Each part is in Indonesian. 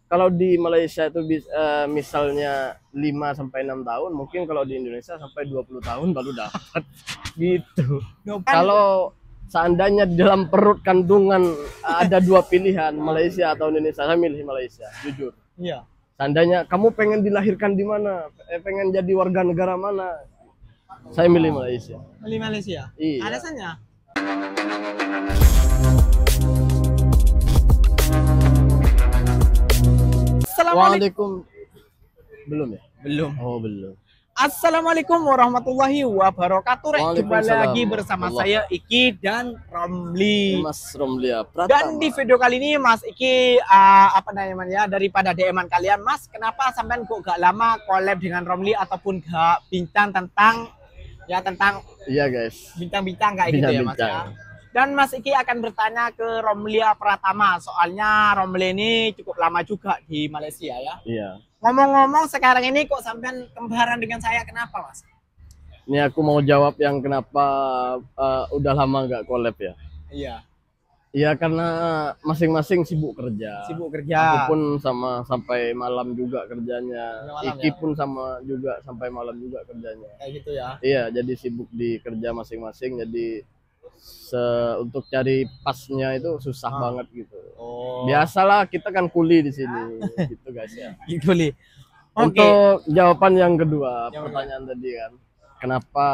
kalau di Malaysia itu misalnya 5 sampai 6 tahun, mungkin kalau di Indonesia sampai 20 tahun baru dapat gitu. Kalau seandainya di dalam perut kandungan ada dua pilihan, Malaysia atau Indonesia, saya milih Malaysia, jujur. Iya. Seandainya kamu pengen dilahirkan di mana, pengen jadi warga negara mana, saya milih Malaysia. Milih Malaysia. Iya. Alasannya? Assalamualaikum. Waalaikum. Belum ya? Belum. Oh, belum. Assalamualaikum warahmatullahi wabarakatuh. Jumpa Waalaikumsalam lagi bersama warahmatullahi. saya Iki dan Romli. Mas Romlia Dan Pratama. di video kali ini Mas Iki apa namanya, daripada DM-an kalian, Mas, kenapa sampean kok gak lama collab dengan Romli ataupun gak bincang tentang Iya guys. bintang-bintang kayak gitu ya, Mas ya. Dan Mas Iki akan bertanya ke Romlia Pratama, soalnya Romli ini cukup lama juga di Malaysia ya. Iya. Ngomong-ngomong sekarang ini kok sampean kembaran dengan saya, kenapa, Mas? Ini aku mau jawab yang kenapa udah lama nggak collab ya. Iya. Iya karena masing-masing sibuk kerja. Sibuk kerja. Aku pun sama sampai malam juga kerjanya. Malam, Iki ya? pun sama juga sampai malam juga kerjanya. Kayak gitu ya. Iya, jadi sibuk di kerja masing-masing. Jadi untuk cari pasnya itu susah banget gitu. Oh. Biasalah kita kan kuli di sini gitu guys ya. Gitu li. Oke. Untuk jawaban yang kedua, Yang pertanyaan tadi kan, kenapa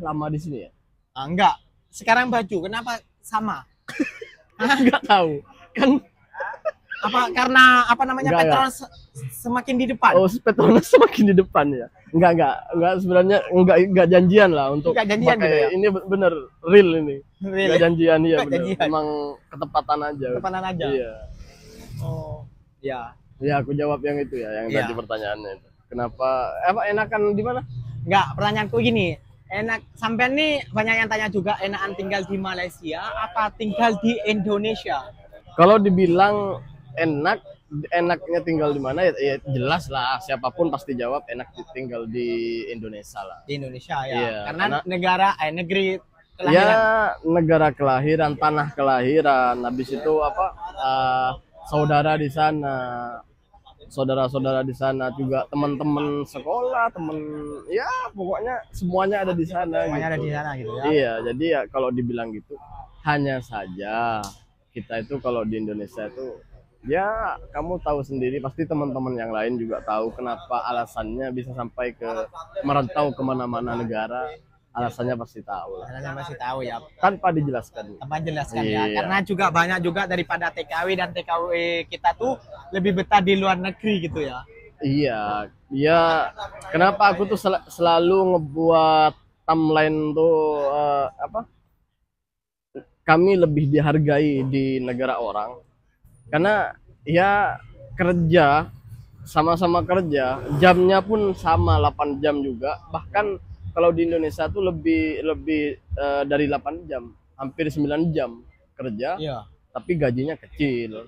lama di sini ya? Enggak. Sekarang baju kenapa sama? Nggak tahu. Kan Apa karena apa namanya Enggak, Petronas semakin di depan? Petronas semakin di depan ya. Enggak sebenarnya enggak janjian lah untuk Enggak janjian pakai gitu ya? ini bener real ini. Real. Enggak janjian ya Enggak bener. janjian. Emang ketepatan aja. Depanan aja. Iya. Oh. Ya. Ya aku jawab yang itu ya, yang Iya. tadi pertanyaannya itu. Kenapa enakan di mana? Enggak, pertanyaanku gini. Enak sampean nih banyak yang tanya juga, enakan tinggal di Malaysia apa tinggal di Indonesia? Kalau dibilang enaknya tinggal di mana ya jelas lah, siapapun pasti jawab enak tinggal di Indonesia lah. Di Indonesia ya. Iya, Karena karena- negeri Ya kelahiran. negara kelahiran, tanah kelahiran, habis itu saudara di sana, saudara-saudara di sana juga, teman-teman sekolah, ya pokoknya semuanya ada di sana. Semuanya ada gitu. di sana gitu ya. Iya, jadi ya kalau dibilang gitu, hanya saja kita itu kalau di Indonesia itu, ya kamu tahu sendiri, pasti teman-teman yang lain juga tahu kenapa alasannya bisa sampai ke merantau kemana-mana negara, alasannya pasti tahu lah, Kalian masih tahu ya. tanpa dijelaskan. Apa jelaskan ya? Iya. Karena juga banyak juga daripada TKW dan TKW kita tuh lebih betah di luar negeri gitu ya. Iya, ya kenapa aku tuh selalu ngebuat timeline tuh kami lebih dihargai di negara orang, karena ya kerja sama-sama kerja, jamnya pun sama 8 jam juga, bahkan kalau di Indonesia tuh lebih dari 8 jam, hampir 9 jam kerja, Iya. tapi gajinya kecil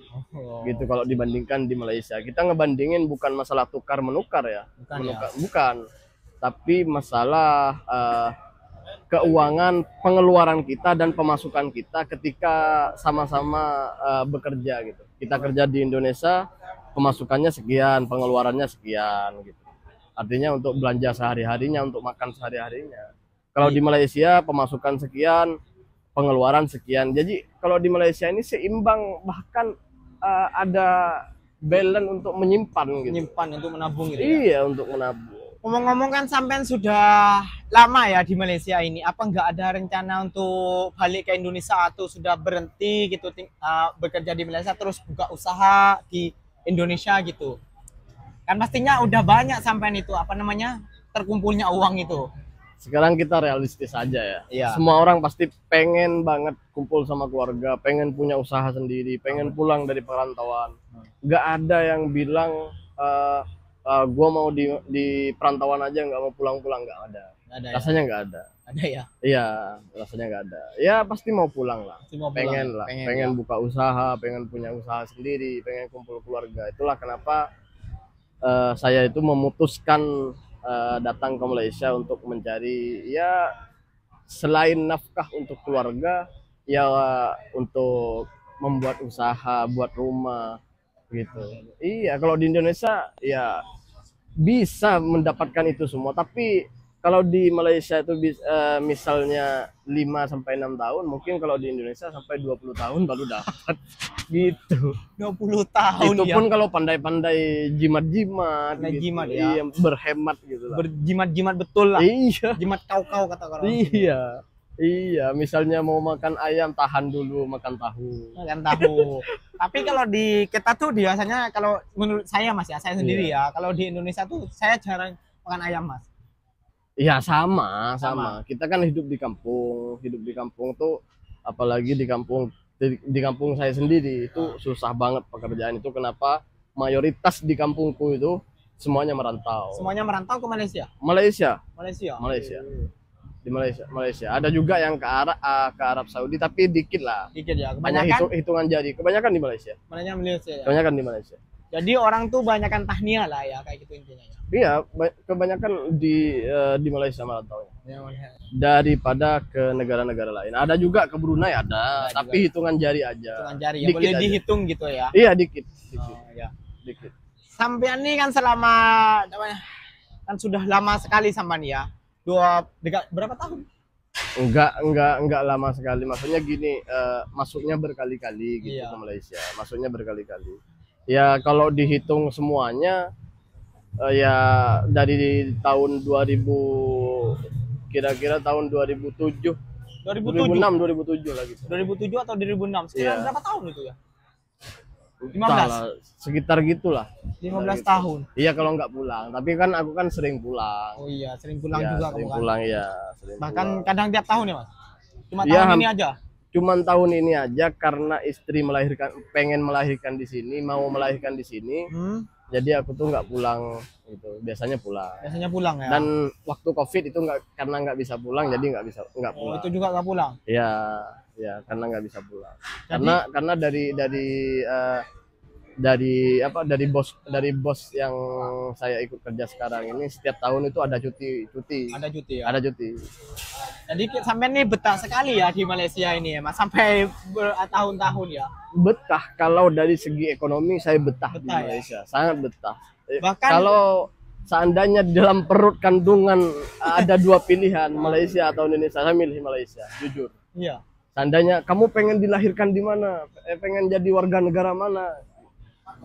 gitu kalau dibandingkan di Malaysia. Kita ngebandingin bukan masalah tukar menukar ya, Bukan ya. bukan, tapi masalah keuangan, pengeluaran kita dan pemasukan kita ketika sama-sama bekerja gitu. Kita kerja di Indonesia, pemasukannya sekian, pengeluarannya sekian gitu. Artinya untuk belanja sehari-harinya, untuk makan sehari-harinya. Kalau di Malaysia pemasukan sekian, pengeluaran sekian. Jadi kalau di Malaysia ini seimbang, bahkan ada balance untuk menyimpan gitu. Menyimpan untuk menabung gitu ya. Iya, untuk menabung. Ngomong-ngomong kan sampean sudah lama ya di Malaysia ini. Apa nggak ada rencana untuk balik ke Indonesia atau sudah berhenti gitu bekerja di Malaysia terus buka usaha di Indonesia gitu? Kan pastinya udah banyak sampean itu apa namanya terkumpulnya uang itu. Sekarang kita realistis aja ya. Iya. Semua orang pasti pengen banget kumpul sama keluarga, pengen punya usaha sendiri, pengen pulang dari perantauan. Nggak ada yang bilang gua mau di perantauan aja, nggak mau pulang-pulang, nggak ada. Ada ya? Rasanya nggak ada. Ada ya? Iya, rasanya nggak ada. Ya pasti mau pulang lah. Pasti mau pulang. Pengen lah, pengen ya? buka usaha, pengen punya usaha sendiri, pengen kumpul keluarga. Itulah kenapa saya itu memutuskan datang ke Malaysia untuk mencari, ya selain nafkah untuk keluarga, ya untuk membuat usaha, buat rumah, gitu. Iya, kalau di Indonesia ya bisa mendapatkan itu semua, tapi kalau di Malaysia itu misalnya 5 sampai 6 tahun, mungkin kalau di Indonesia sampai 20 tahun baru dapat gitu. 20 tahun Itu ya. pun kalau pandai-pandai jimat-jimat Pandai gitu. jimat ya. Iya, berhemat gitu lah. Berjimat-jimat betul lah. Iya. Jimat kau-kau kata orang. Iya. Iya, misalnya mau makan ayam tahan dulu makan tahu. Makan tahu. Tapi kalau di kita tuh biasanya kalau menurut saya Mas ya, saya sendiri ya, kalau di Indonesia tuh saya jarang makan ayam Mas. Iya, sama. Kita kan hidup di kampung. Hidup di kampung tuh apalagi di kampung saya sendiri itu susah banget pekerjaan itu. Kenapa? Mayoritas di kampungku itu semuanya merantau. Semuanya merantau ke Malaysia. Malaysia. Malaysia. Di Malaysia. Ada juga yang ke Arab Saudi tapi dikit lah. Dikit ya. Hanya Kebanyakan hitungan jari. Kebanyakan di Malaysia. Malaysia ya. Kebanyakan di Malaysia. Jadi orang tuh banyakkan tahniah lah ya kayak gitu intinya ya. Iya, kebanyakan di Malaysia merantaunya. Ya, Daripada ke negara-negara lain. Ada juga ke Brunei ada, Ada tapi hitungan jari aja. hitungan jari ya. Dikit Boleh aja. dihitung gitu ya. Iya, dikit. Oh, ya. Dikit. Sampean nih kan selama kan sudah lama sekali sampean ya. Berapa tahun? Enggak lama sekali. Maksudnya gini, masuknya berkali-kali gitu Iya. ke Malaysia. Masuknya berkali-kali. Ya kalau dihitung semuanya ya dari tahun 2000 kira-kira tahun 2007, 2007. 2006, 2007 lah gitu. 2007 atau 2006? Sekitar Iya. berapa tahun itu ya? Entah lah, sekitar gitulah. 15 Gitu. tahun. Iya kalau nggak pulang. Tapi kan aku kan sering pulang. Oh iya, sering pulang Iya, juga sering kamu kan. pulang ya. Sering Bahkan pulang. kadang tiap tahun ya, Mas? Cuma Iya, tahun ini aja. Cuman tahun ini aja karena istri pengen melahirkan di sini, mau melahirkan di sini. Jadi aku tuh nggak pulang gitu. Biasanya pulang. Biasanya pulang ya. Dan waktu COVID itu karena nggak bisa pulang, jadi nggak Oh, pulang. itu juga nggak pulang. Ya, ya karena nggak bisa pulang. Jadi- Karena dari bos yang saya ikut kerja sekarang ini setiap tahun itu ada cuti. Ada cuti ya. Ada cuti. Jadi sampai nih betah sekali ya di Malaysia ini ya, Mas. Sampai bertahun-tahun ya. Betah kalau dari segi ekonomi saya betah di Betah ya? Malaysia, sangat betah. Bahkan- Kalau seandainya di dalam perut kandungan ada dua pilihan, Malaysia atau Indonesia, saya milih Malaysia, jujur. Iya. Seandainya kamu pengen dilahirkan di mana, pengen jadi warga negara mana,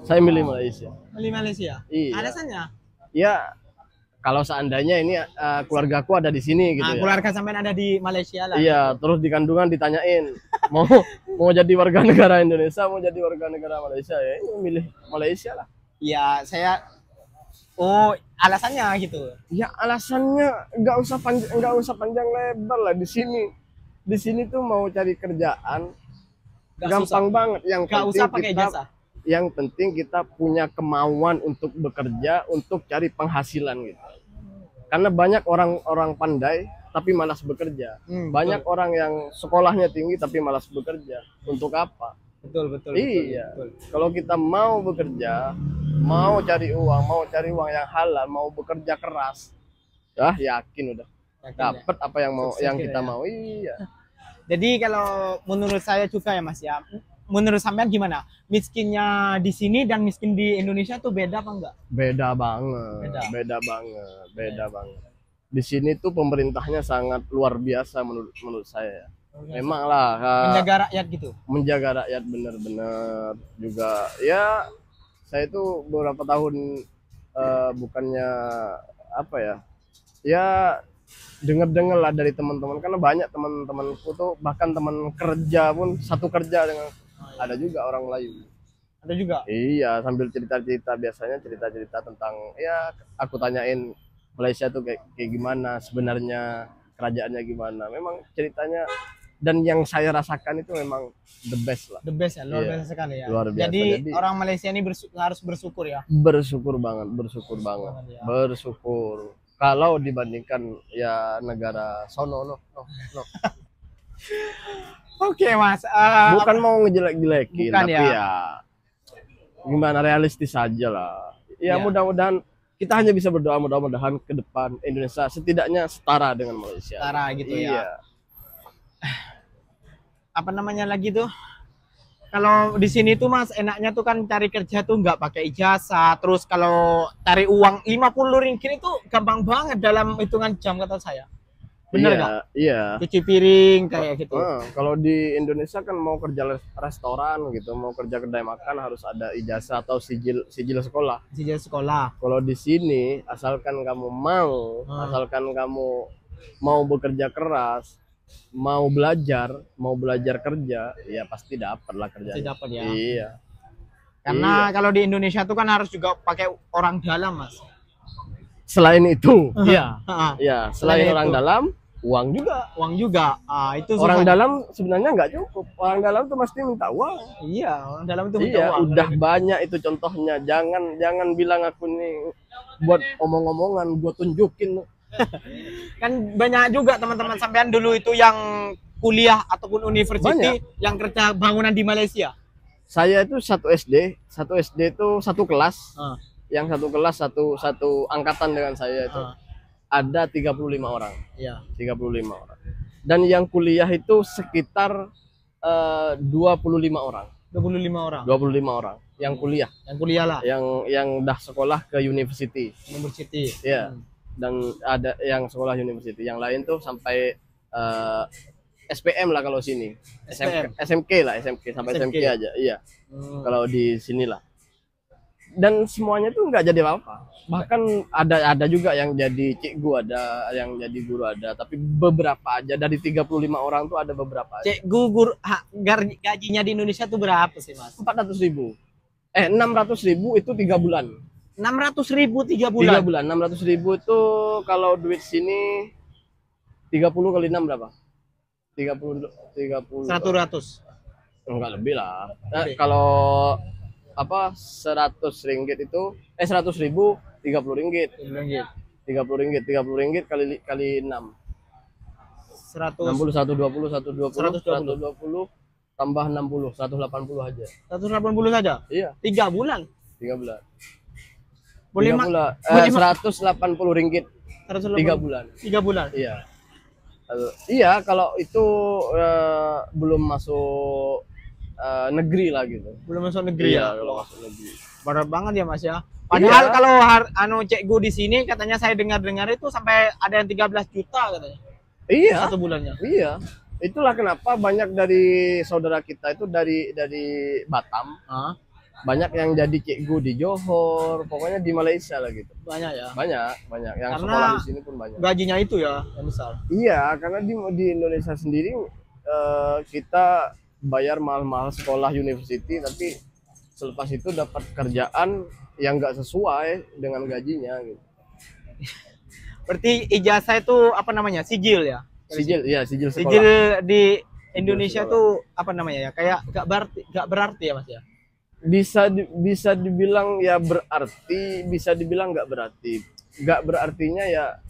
saya milih Malaysia. Milih Malaysia. Iya. Alasannya? Ya, kalau seandainya ini keluargaku ada di sini gitu Nah, ya. keluarga sampean ada di Malaysia lah. Iya, terus di kandungan ditanyain mau jadi warga negara Indonesia, mau jadi warga negara Malaysia, ya milih Malaysia lah. Iya, Oh, alasannya gitu. Ya alasannya nggak usah panjang lebar lah di sini. Di sini tuh mau cari kerjaan Nggak gampang banget. Gak usah pakai jasa. Yang penting kita punya kemauan untuk bekerja, untuk cari penghasilan gitu. Karena banyak orang pandai tapi malas bekerja. Banyak orang yang sekolahnya tinggi tapi malas bekerja. Untuk apa? Betul. Iya. Betul. Kalau kita mau bekerja, mau cari uang yang halal, mau bekerja keras, yakin udah Yakin ya? dapat apa yang Sukses kita ya? mau. Iya. Jadi kalau menurut saya juga ya Mas ya, menurut sampean gimana? Miskinnya di sini dan miskin di Indonesia tuh beda apa enggak? Beda banget. Beda banget. Di sini tuh pemerintahnya sangat luar biasa menurut saya. Memang lah Menjaga rakyat gitu. menjaga rakyat benar-benar juga. Ya, saya itu beberapa tahun bukannya apa ya? Ya dengar lah dari teman-teman, karena banyak teman-temanku tuh, bahkan teman kerja pun satu kerja dengan ada juga orang Melayu. Ada juga. Iya, sambil cerita-cerita, biasanya cerita-cerita tentang, ya aku tanyain Malaysia tuh kayak gimana sebenarnya, kerajaannya gimana. Memang ceritanya dan yang saya rasakan itu memang the best lah. The best ya, luar Iya, biasa sekali ya. luar biasa. Jadi Jadi- orang Malaysia ini harus bersyukur ya. Bersyukur banget. Ya. Bersyukur. Kalau dibandingkan ya negara sono, no. Oke Mas. Bukan mau ngejelek-jelekin, Bukan tapi ya. ya gimana, realistis aja lah. Ya Iya. mudah-mudahan kita hanya bisa berdoa, mudah-mudahan ke depan Indonesia setidaknya setara dengan Malaysia. Setara gitu ya. Iya. Apa namanya lagi tuh? Kalau di sini tuh Mas, enaknya tuh kan cari kerja tuh nggak pakai ijazah. Terus kalau cari uang 50 ringgit itu gampang banget dalam hitungan jam kata saya. Bener Iya, nggak? iya. Cuci piring kayak gitu. Kalau di Indonesia kan mau kerja restoran gitu, mau kerja kedai makan harus ada ijazah atau sijil sekolah. Sejak sekolah. Kalau di sini asalkan kamu mau, asalkan kamu mau bekerja keras, mau belajar kerja, ya pasti dapat lah kerjanya. Pasti dapat ya. Iya. Karena kalau di Indonesia tuh kan harus juga pakai orang dalam, Mas. Selain itu, iya. Heeh. Ya, selain Selain orang itu. dalam, uang juga. Uang juga. Ah, itu Orang susah. dalam sebenarnya nggak cukup. Orang dalam tuh mesti minta uang. Iya, orang dalam itu minta Iya, uang. udah banyak itu contohnya. Jangan bilang aku nih buat omong-omongan, gua tunjukin. Kan banyak juga teman-teman sampean dulu itu yang kuliah ataupun university yang kerja bangunan di Malaysia. Saya itu satu SD itu satu kelas. Ah, Yang satu kelas satu angkatan dengan saya itu ah, ada 35 orang. iya. 35 orang. Dan yang kuliah itu sekitar 25 orang. 25 orang 25 orang yang kuliah, yang kuliah lah, yang dah sekolah ke university. university. Iya. Dan ada yang sekolah university, yang lain tuh sampai SPM lah kalau sini. SPM. SMK lah, SMK sampai SMK. SMK aja. Iya. Hmm. Kalau di sinilah. Dan semuanya tuh nggak jadi apa-apa. Bahkan ada juga yang jadi cikgu, ada yang jadi guru ada, tapi beberapa aja dari 35 orang tuh ada beberapa aja. Cek gugur gajinya di Indonesia tuh berapa sih, Mas? 400.000. 600.000 itu 3 bulan. 600.000 3 3 bulan. bulan. 600.000 itu kalau duit sini 30 kali 6 berapa? 30 100. enggak lebih lah. Lebih. Kalau apa 100 ringgit itu 100.000 30 ringgit. 30 ringgit kali 6. 100 60 120 120 120. 120 tambah 60 180 aja. 180 saja. Iya, 3 bulan. 3 bulan. Boleh 3 mak bulan. boleh 180 ringgit 180. 3 bulan. 3 bulan. Iya. Iya, kalau itu belum masuk negeri lah gitu. Belum masuk negeri Iya, ya. kalau masuk negeri. Berat banget ya, Mas ya. Padahal Iya. kalau cikgu di sini katanya saya dengar-dengar itu sampai ada yang 13 juta katanya. Iya. Satu bulannya. Iya. Itulah kenapa banyak dari saudara kita itu dari Batam, Ah, banyak yang jadi cikgu di Johor, pokoknya di Malaysia lah gitu. banyak ya. Banyak yang Karena sekolah di sini pun banyak. Gajinya itu ya yang besar. Iya, karena di Indonesia sendiri kita bayar mahal-mahal sekolah university, tapi selepas itu dapat kerjaan yang nggak sesuai dengan gajinya gitu. Berarti ijazah itu apa namanya? Sijil ya. Sijil sekolah. Sijil di Indonesia sekolah. tuh apa namanya ya? Kayak gak berarti ya, Mas ya. Bisa dibilang ya berarti, bisa dibilang nggak berarti. Nggak berartinya ya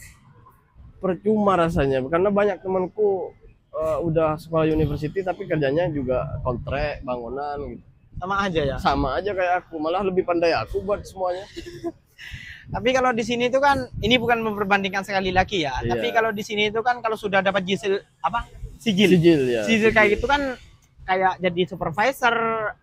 percuma rasanya, karena banyak temanku udah sekolah university tapi kerjanya juga kontrak bangunan gitu. Sama aja ya. Sama aja kayak aku, malah lebih pandai aku buat semuanya. Tapi kalau di sini itu kan ini bukan memperbandingkan sekali lagi ya. Iya. Tapi kalau di sini itu kan kalau sudah dapat sijil Sijil ya. sijil kayak gitu kan kayak jadi supervisor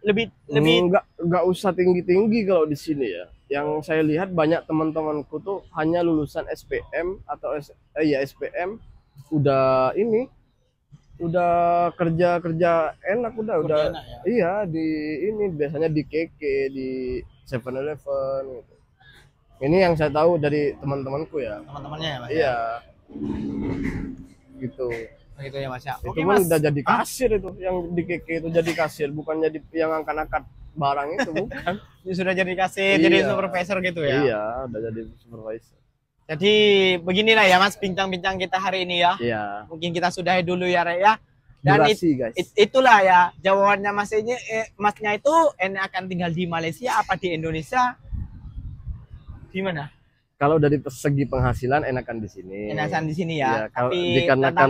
lebih Nggak usah tinggi-tinggi kalau di sini ya. Yang saya lihat banyak teman-temanku tuh hanya lulusan SPM atau SPM udah kerja enak udah enak ya. iya di ini biasanya di KK di 7-Eleven gitu. Ini yang saya tahu dari teman-temanku ya. Teman-temannya ya, Mas. Iya. Gitu. Begitu ya, Mas ya. Itu Oke, pun Mas. udah jadi kasir itu, yang di KK itu jadi kasir, bukan jadi yang angkat-angkat barang itu bukan. Ini sudah jadi kasir, Iya. jadi supervisor gitu ya. Iya, udah jadi supervisor. Jadi beginilah ya, Mas, bincang-bincang kita hari ini ya. Iya. Mungkin kita sudahi dulu ya, Rek ya. Dan Durasi, guys. itulah ya jawabannya Masnya itu akan tinggal di Malaysia apa di Indonesia? Gimana? Kalau dari segi penghasilan enakan di sini. Enakan di sini ya. Iya, kalau Tapi tentang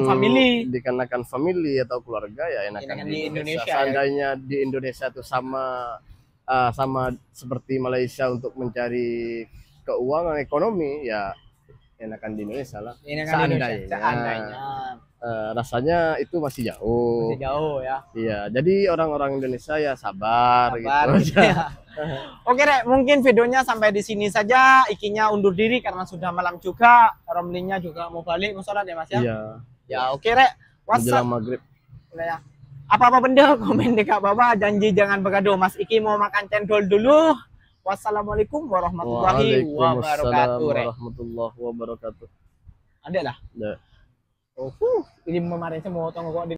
dikarenakan family atau keluarga ya enakan di Indonesia. ya. Seandainya di Indonesia itu sama seperti Malaysia untuk mencari keuangan ekonomi ya enakan di Indonesia lah. Enakan di Indonesia. Seandainya. Seandainya. rasanya itu masih jauh. Masih jauh ya. Iya, jadi orang-orang Indonesia ya sabar, Sabar gitu gitu ya. Oke Rek, mungkin videonya sampai di sini saja. Ikinya undur diri karena sudah malam juga. Romlinya juga mau balik, mau sholat ya Mas ya? Iya, Ya oke Rek. menjelang Wassalam. maghrib. Ya. Apa-apa benda komen di Kak Baba. Janji jangan bergaduh. Mas Iki mau makan cendol dulu. Wassalamualaikum warahmatullahi Waalaikumsalam wabarakatuh. Rek. warahmatullahi wabarakatuh. Ada lah. Ya. Oh, ini memarin semua tunggu kok.